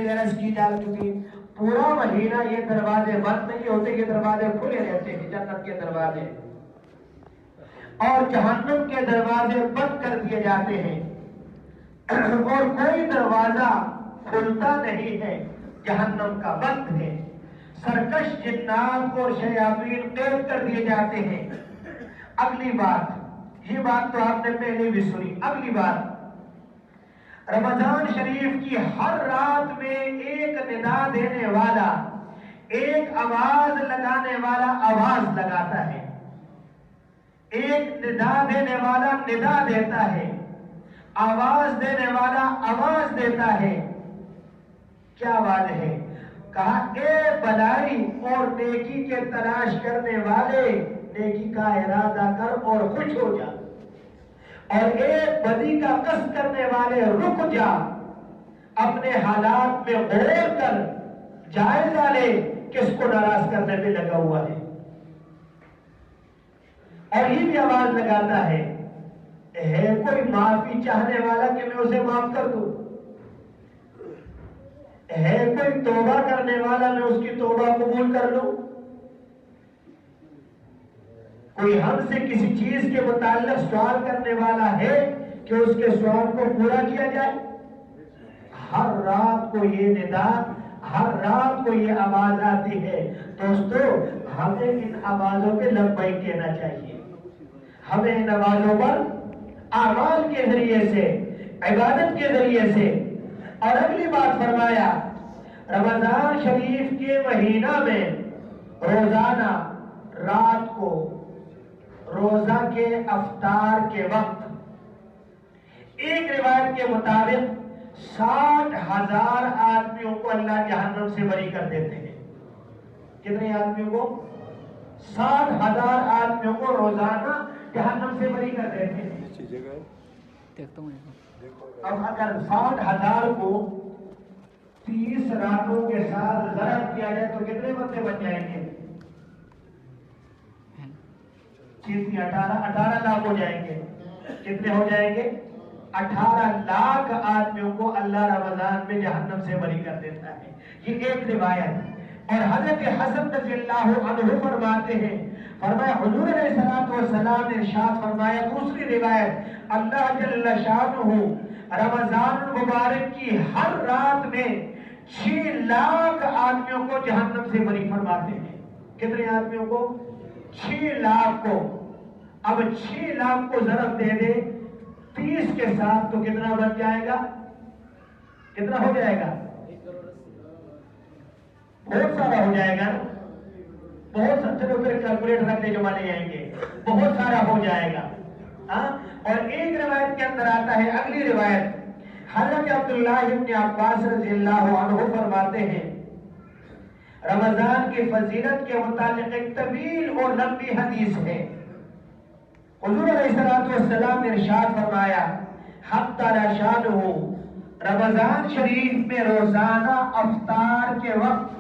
آواز عرض کی جا چکی، پورا مہینہ یہ دروازے بند نہیں ہوتے، یہ دروازے کھلے رہتے ہیں، جنت کے دروازے، اور جہنم کے دروازے بند کر دیے جاتے ہیں، اور کوئی دروازہ کھلتا نہیں ہے، جہنم کا بند ہے۔ سرکش جنات اور شیاطین قید کر دیے جاتے ہیں۔ اگلی بات، یہ بات تو آپ نے پہلے بھی سنی، اگلی بات، رمضان شریف کی ہر رات میں ایک ندا دینے والا، ایک آواز لگانے والا آواز لگاتا ہے، ایک ندا دینے والا ندا دیتا ہے، آواز دینے والا آواز دیتا ہے۔ کیا آواز ہے؟ کہا اے بلائی اور نیکی کے تلاش کرنے والے، نیکی کا ارادہ کر اور خوش ہو جا، اور اے بدی کا قصد کرنے والے رک جا، اپنے حالات میں غور کر، جائزہ لے کس کو ناراض کرنے پہ لگا ہوا ہے۔ اور یہ بھی آواز لگاتا ہے کوئی معافی چاہنے والا کہ میں اسے معاف کر دوں، ہے کوئی توبہ کرنے والا میں اس کی توبہ قبول کر لوں، کوئی ہم سے کسی چیز کے متعلق سوال کرنے والا ہے کہ اس کے سوال کو پورا کیا جائے۔ ہر رات کو یہ ندا، ہر رات کو یہ آواز آتی ہے۔ دوستو، ہمیں ان آوازوں پہ لبیک کہنا چاہیے، ہمیں ان آوازوں پر اعمال کے ذریعے سے، عبادت کے ذریعے سے۔ اور اگلی بات فرمایا، رمضان شریف کے مہینہ میں روزانہ رات کو روزہ کے افطار کے وقت ایک روایت کے مطابق 60,000 آدمیوں کو اللہ جہنم سے بری کر دیتے ہیں۔ کتنے آدمیوں کو؟ 60,000 آدمیوں کو روزانہ جہنم سے بری کر دیتے ہیں۔ اب اگر 60,000 کو 30 راتوں کے ساتھ ضرب کیا جائے تو کتنے بندے بن جائیں گے؟ کتنی؟ 18 لاکھ ہو جائیں گے۔ کتنے ہو جائیں گے؟ 18 لاکھ آدمیوں کو اللہ رمضان میں جہنم سے بری کر دیتا ہے۔ یہ ایک روایت۔ اور حضرت حسن رضی اللہ عنہ فرماتے ہیں، فرمایا حضور علیہ الصلوۃ والسلام نے ارشاد فرمایا، دوسری روایت، اللہ جل شانہ رمضان المبارک کی ہر رات میں 6 لاکھ آدمیوں کو جہنم سے بری فرماتے ہیں۔ کتنے آدمیوں کو؟ 6 لاکھ کو۔ اب 6 لاکھ کو ضرب دے دے 30 کے ساتھ تو کتنا بن جائے گا؟ کتنا ہو جائے گا؟ بہت سارا ہو جائے گا، بہت سارا۔ چلو پھر کیلکولیٹر رکھنے جو والے آئیں گے، بہت سارا ہو جائے گا۔ اور ایک روایت کے اندر آتا ہے، اگلی روایت، حضرت عبداللہ ابن عباس رضی اللہ عنہ فرماتے ہیں، رمضان کی فضیلت کے متعلق ایک طویل اور لمبی حدیث ہے۔ حضور علیہ السلام نے ارشاد فرمایا، حتی شانہ رمضان شریف میں روزانہ افطار کے وقت،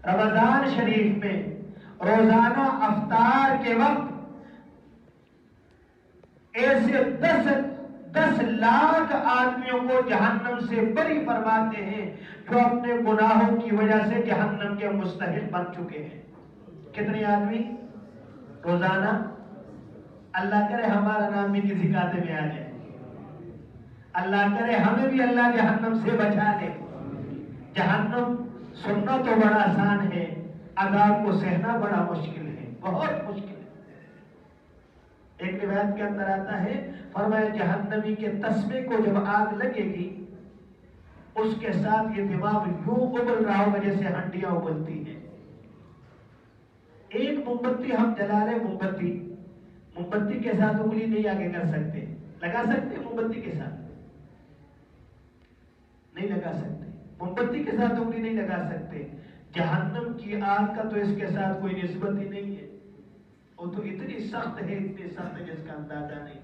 رمضان شریف میں روزانہ افطار کے وقت ایسے 10 لاکھ آدمیوں کو جہنم سے بری فرماتے ہیں جو اپنے گناہوں کی وجہ سے جہنم کے مستحق بن چکے ہیں۔ کتنے آدمی روزانہ؟ اللہ کرے ہمارا نام بھی کسی کھاتے میں آ جائے، اللہ کرے ہمیں بھی اللہ جہنم سے بچا دے۔ جہنم سننا تو بڑا آسان ہے، عذاب کو سہنا بڑا مشکل ہے، بہت مشکل ہے۔ ایک روایت کے اندر آتا ہے، فرمایا جہنمی کے تسمے کو جب آگ لگے گی، اس کے ساتھ یہ دماغ یوں ابل رہا ہوگا جیسے ہنڈیاں ابلتی ہیں۔ ایک موم بتی ہم جلا رہے، موم بتی کے ساتھ انگلی نہیں آگے کر سکتے، لگا سکتے؟ موم بتی کے ساتھ نہیں لگا سکتے، موم بتی کے ساتھ انگلی نہیں لگا سکتے۔ جہنم کی آگ کا تو اس کے ساتھ کوئی نسبت ہی نہیں ہے، وہ تو اتنی سخت ہے، اتنی سخت ہے جس کا اندازہ نہیں۔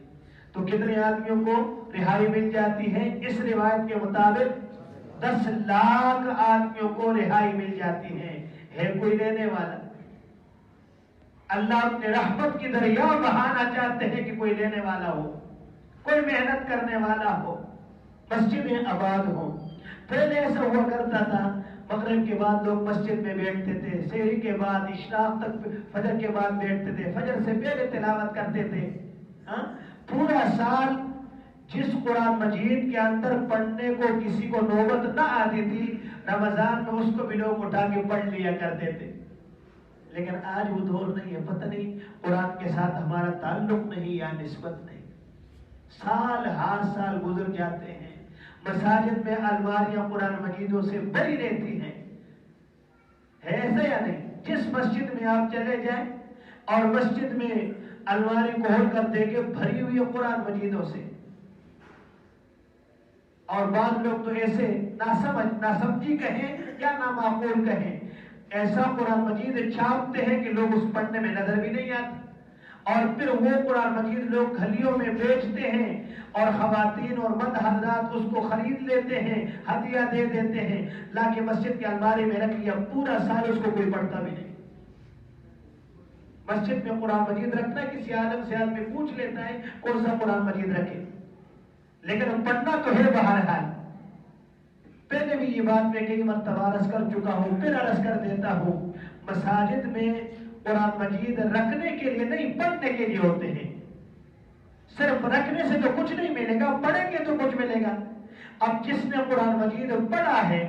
تو کتنے آدمیوں کو رہائی مل جاتی ہے؟ اس روایت کے مطابق 10 لاکھ آدمیوں کو رہائی مل جاتی ہے کوئی لینے والا؟ اللہ اپنے رحمت کی دریا بہانا چاہتے ہیں کہ کوئی لینے والا ہو، کوئی محنت کرنے والا ہو، مسجدیں آباد ہوں، پہلے ایسا ہوا کرتا تھا، مغرب کے بعد لوگ مسجد میں بیٹھتے تھے، سحری کے بعد اشراق تک، فجر کے بعد بیٹھتے تھے، فجر سے پہلے تلاوت کرتے تھے۔ پورا سال جس قرآن مجید کے اندر پڑھنے کو کسی کو نوبت نہ آتی تھی، رمضان میں اس کو بھی لوگ اٹھا کے پڑھ لیا کرتے تھے۔ لیکن آج وہ دور نہیں ہے، پتہ نہیں قرآن کے ساتھ ہمارا تعلق نہیں یا نسبت نہیں۔ سال ہر سال گزر جاتے ہیں، مساجد میں الماریاں قرآن مجیدوں سے بھری رہتی ہیں، ہے ایسا یا نہیں؟ جس مسجد میں آپ چلے جائیں اور مسجد میں الماری کھول کر دیکھیں بھری ہوئی ہے قرآن مجیدوں سے، اور بعض لوگ تو ایسے ناسمجھی کہیں یا نامعقول کہیں، ایسا قرآن مجید چھاپتے ہیں کہ لوگ اس پڑھنے میں نظر بھی نہیں آتے، اور پھر وہ قرآن مجید لوگ گھلیوں میں بیچتے ہیں، اور خواتین اور مرد حضرات اس کو خرید لیتے ہیں، ہدیہ دے دیتے ہیں، لا کے مسجد کے الماری میں رکھ لیا، پورا سال اس کو کوئی پڑھتا بھی نہیں۔ مسجد میں قرآن مجید رکھنا کسی عالم سے آدمی پوچھ لیتا ہے کون سا قرآن مجید رکھے، لیکن پڑھنا تو ہے بہرحال۔ پہلے بھی یہ بات میں کئی مرتبہ عرض کر چکا ہوں، پھر عرض کر دیتا ہوں، مساجد میں قرآن مجید رکھنے کے لیے نہیں، پڑھنے کے لیے ہوتے ہیں۔ صرف رکھنے سے تو کچھ نہیں ملے گا، پڑھیں گے تو کچھ ملے گا۔ اب جس نے قرآن مجید پڑھا ہے،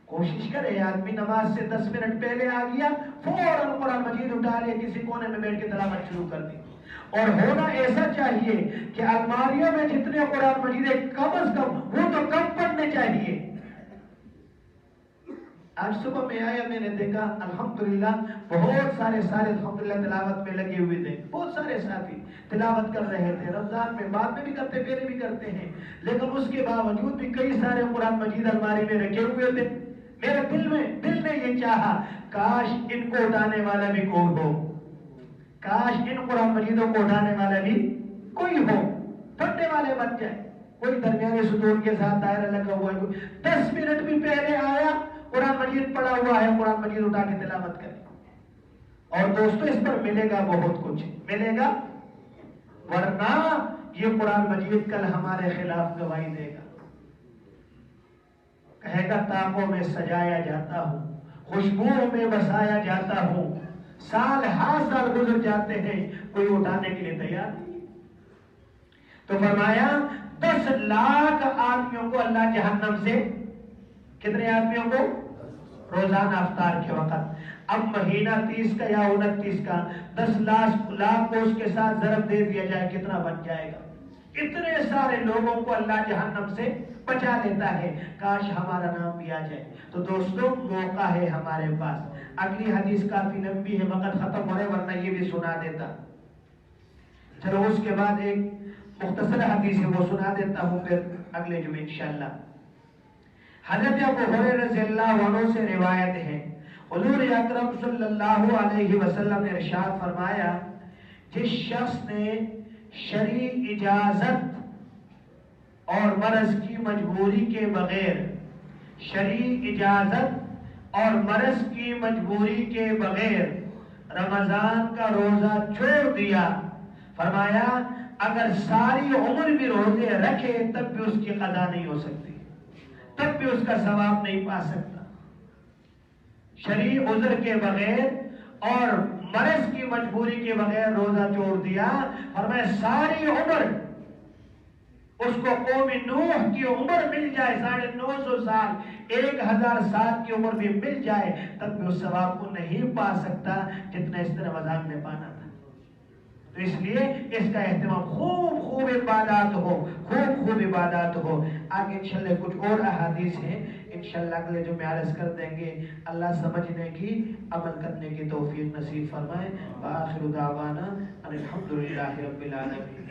کوشش کرے آدمی نماز سے 10 منٹ پہلے آ گیا، فوراً قرآن مجید اٹھا لے، کسی کونے میں بیٹھ کے تلاوت شروع کر دی۔ اور ہونا ایسا چاہیے کہ الماریوں میں جتنے قرآن مجید کم از کم وہ تو کم پڑھنے چاہیے۔ آج صبح میں آیا، میں نے دیکھا الحمدللہ بہت سارے الحمدللہ تلاوت میں لگے ہوئے تھے، بہت سارے ساتھی تلاوت کر رہے تھے۔ رمضان میں بعد میں بھی کرتے، پہلے بھی کرتے ہیں، لیکن اس کے باوجود بھی کئی سارے قرآن مجید الماری میں رکھے ہوئے تھے۔ میرے دل نے یہ چاہا کاش ان کو اٹھانے والا بھی کوئی ہو، کاش ان قرآن مجیدوں کو اٹھانے والا بھی کوئی ہو، پڑھنے والے بن جائے۔ کوئی درمیانی ستون کے ساتھ دائرہ لگا ہوا ہے، 10 منٹ بھی پہلے آیا، قرآن مجید پڑھا ہوا ہے، قرآن مجید اٹھا کے تلاوت کرے۔ اور دوستو اس پر ملے گا بہت کچھ، ملے گا، ورنہ یہ قرآن مجید کل ہمارے خلاف گواہی دے گا، کہے گا طاقوں میں سجایا جاتا ہوں، خوشبوؤں میں بسایا جاتا ہوں، سال ہر سال گزر جاتے ہیں، کوئی اٹھانے کے لیے تیار نہیں۔ تو فرمایا 10 لاکھ آدمیوں کو اللہ جہنم سے، کتنے آدمیوں کو؟ روزانہ افطار کے وقت، اب مہینہ 30 کا یا 29 کا، 10 لاکھ کو اس کے ساتھ ضرب دے دیا جائے، کتنا بن جائے گا؟ اتنے سارے لوگوں کو اللہ جہنم سے بچا لیتا ہے، کاش ہمارا نام بھی آ جائے۔ تو دوستو موقع ہے ہمارے پاس۔ اگلی حدیث کافی لمبی ہے، وقت ختم ہو رہے، ورنہ یہ بھی سنا دیتا۔ چلو اس کے بعد ایک مختصر حدیث ہے، وہ سنا دیتا ہوں پھر اگلے جمعے انشاءاللہ۔ حضرت ابو ہریرہ رضی اللہ عنہ سے روایت ہے، حضور اکرم صلی اللہ علیہ وسلم نے ارشاد فرمایا، جس شخص نے شرعی اجازت اور مرض کی مجبوری کے بغیر، شرعی اجازت اور مرض کی مجبوری کے بغیر رمضان کا روزہ چھوڑ دیا، فرمایا اگر ساری عمر بھی روزے رکھے تب بھی اس کی قضا نہیں ہو سکتی، تب بھی اس کا ثواب نہیں پا سکتا۔ شرعی عذر کے بغیر اور مرض کی مجبوری کے بغیر روزہ چھوڑ دیا، فرمایا ساری عمر، اس کو قوم نوح کی عمر مل جائے 950 سال، 1000 سال کی عمر بھی مل جائے، تب بھی اس ثواب کو نہیں پا سکتا جتنا اس رمضان میں پانا تھا۔ تو اس لیے اس کا اہتمام، خوب عبادات ہو، خوب عبادات ہو۔ آگے انشاءاللہ کچھ اور احادیث ہیں، انشاءاللہ اگلے جو میں عرض کر دیں گے۔ اللہ سمجھنے کی، عمل کرنے کی توفیق نصیب فرمائے۔ وآخر دعوانا ان الحمدللہ رب العالمین۔